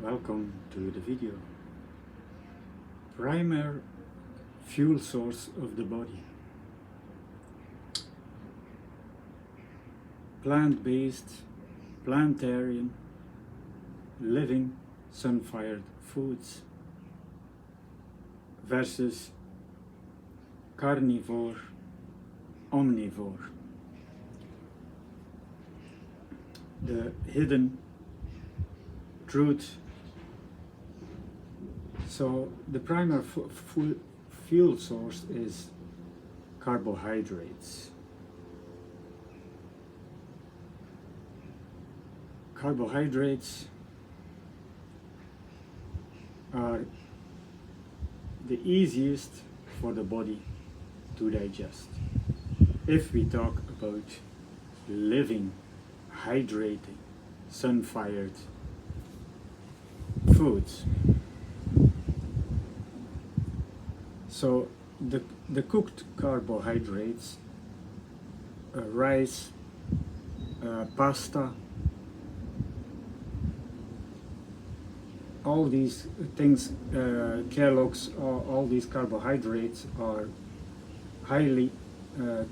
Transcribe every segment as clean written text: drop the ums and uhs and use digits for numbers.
Welcome to the video. Primary fuel source of the body. Plant-based, planetarian, living, sun-fired foods versus carnivore, omnivore. The hidden truth. So the primary fuel source is carbohydrates. Carbohydrates are the easiest for the body to digest. If we talk about living, hydrating, sun-fired foods. So the cooked carbohydrates, rice, pasta, all these things, Kellogg's, all these carbohydrates are highly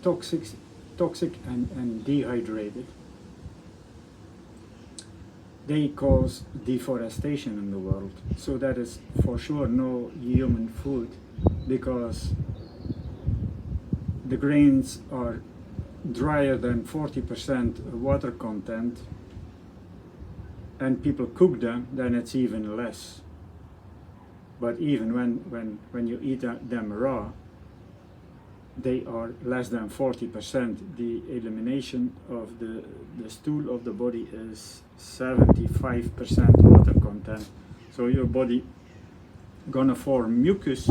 toxic and dehydrated. They cause deforestation in the world. So that is for sure no human food, because the grains are drier than 40% water content, and people cook them, then it's even less. But even when you eat them raw, they are less than 40%. The elimination of the stool of the body is 75% water content. So your body gonna form mucus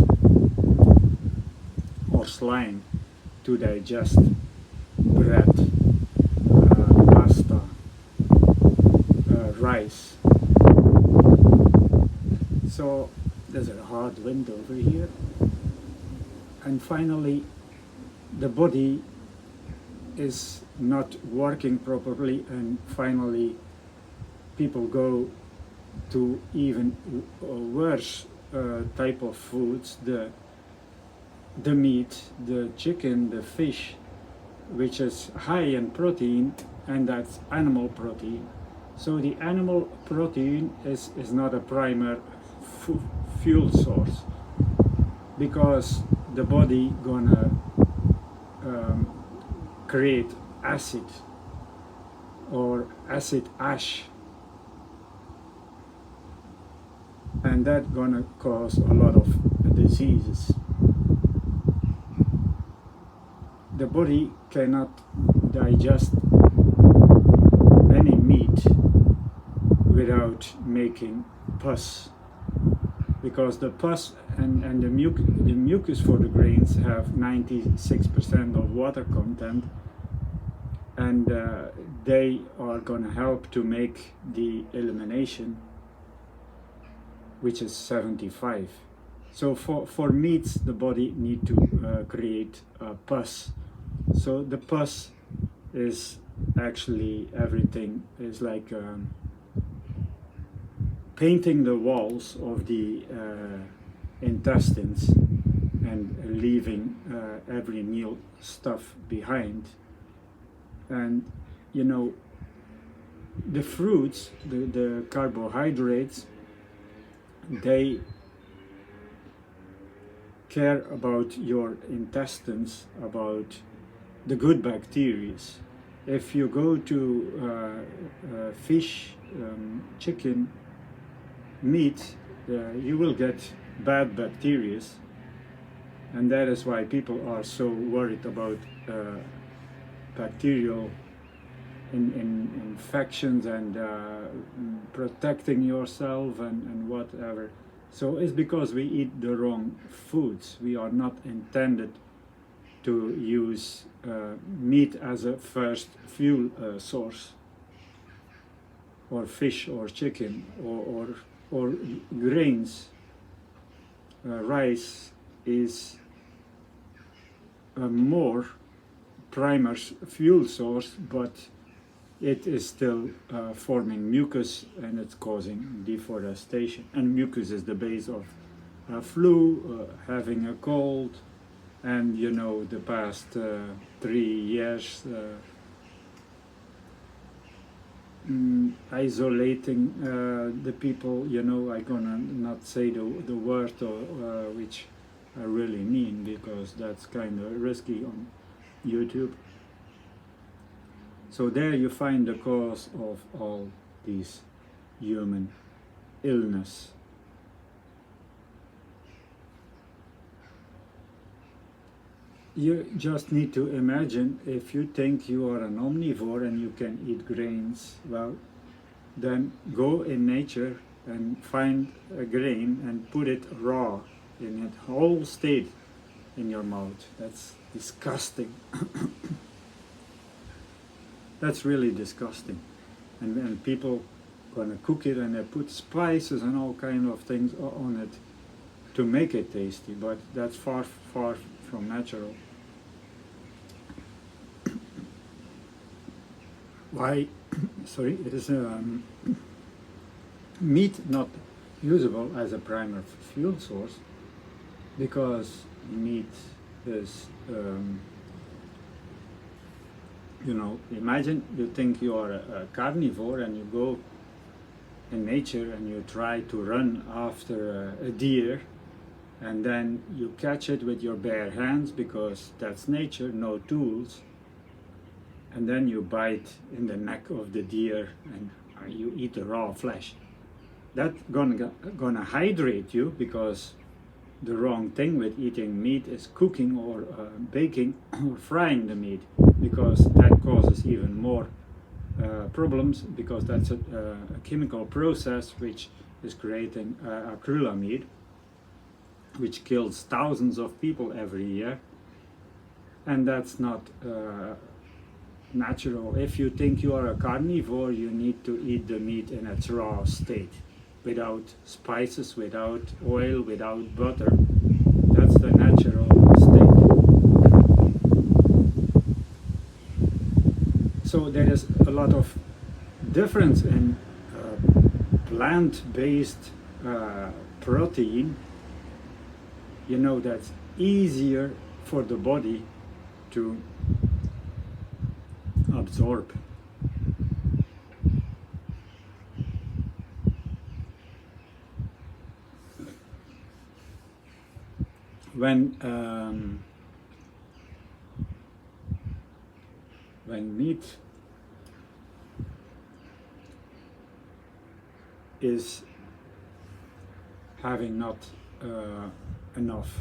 or slime to digest bread, pasta, rice. So there's a hard wind over here. And finally, the body is not working properly, and finally people go to even worse type of foods, the meat, the chicken, the fish, which is high in protein, and that's animal protein. So the animal protein is not a primary fuel source, because the body gonna create acid or acid ash, and that gonna cause a lot of diseases. The body cannot digest any meat without making pus, because the pus and the mucus for the grains have 96% of water content, and they are going to help to make the elimination, which is 75. So for meats, the body need to create pus. So the pus is actually everything, is like painting the walls of the intestines and leaving every meal stuff behind. And you know, the fruits, the carbohydrates, they care about your intestines, about the good bacteria. If you go to fish, chicken, meat, you will get bad bacteria, and that is why people are so worried about bacterial infections and protecting yourself and whatever. So it's because we eat the wrong foods. We are not intended to use meat as a first fuel source, or fish or chicken or grains. Rice is a more primary fuel source, but it is still forming mucus, and it's causing deforestation. And mucus is the base of flu, having a cold, and you know, the past 3 years isolating the people, you know, I'm gonna not say the word which I really mean, because that's kind of risky on YouTube. So there you find the cause of all these human illness. You just need to imagine, if you think you are an omnivore and you can eat grains, well, then go in nature and find a grain and put it raw in its whole state in your mouth. That's disgusting. That's really disgusting. And people gonna cook it, and they put spices and all kind of things on it to make it tasty, but that's far from natural. Why? Sorry, it is meat not usable as a primary fuel source, because meat is you know, imagine you think you are a carnivore and you go in nature and you try to run after a deer, and then you catch it with your bare hands, because that's nature, no tools, and then you bite in the neck of the deer and you eat the raw flesh. That's gonna hydrate you, because the wrong thing with eating meat is cooking or baking or frying the meat, because that causes even more problems, because that's a chemical process which is creating acrylamide, which kills thousands of people every year, and that's not natural. If you think you are a carnivore, you need to eat the meat in its raw state, without spices, without oil, without butter. That's the natural state. So there is a lot of difference in plant-based protein. You know, that's easier for the body to absorb. When meat is having not enough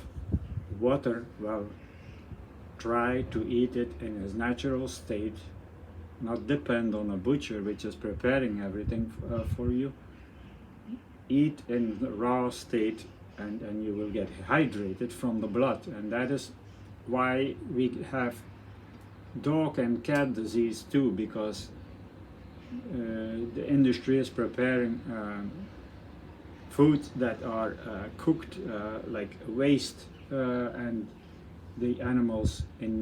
water, well, try to eat it in its natural state, not depend on a butcher which is preparing everything for you. Eat in the raw state, and you will get hydrated from the blood, and that is why we have dog and cat disease too, because the industry is preparing foods that are cooked like waste, and the animals in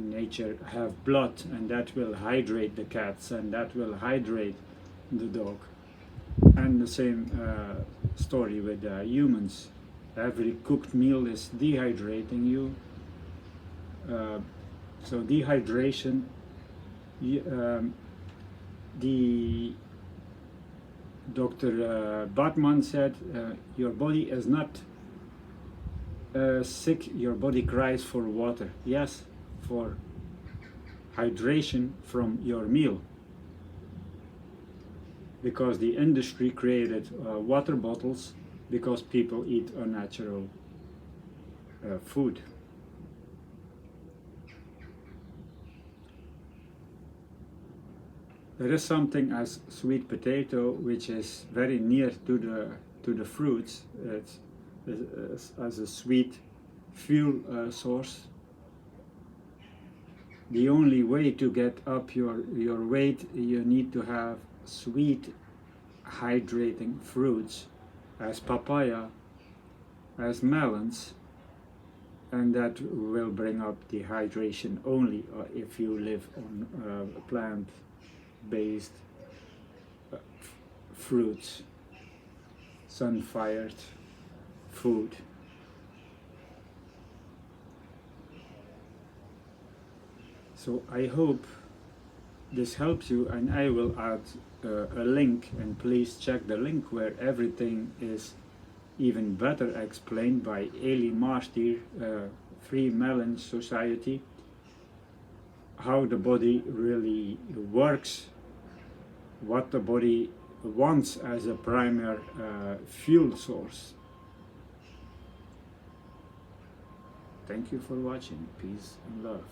nature have blood, and that will hydrate the cats, and that will hydrate the dog. And the same story with humans. Every cooked meal is dehydrating you. So dehydration, the Dr. Batman said, your body is not sick, your body cries for water. Yes, for hydration from your meal. Because the industry created water bottles, because people eat unnatural food. There is something as sweet potato, which is very near to the fruits. It's as a sweet fuel source. The only way to get up your weight, you need to have sweet, hydrating fruits, as papaya, as melons, and that will bring up the hydration only if you live on plant based fruits, sun-fired food. So I hope this helps you, and I will add a link, and please check the link where everything is even better explained by Eli Maastir, Free Melon Society, how the body really works, what the body wants as a primary fuel source. Thank you for watching. Peace and love.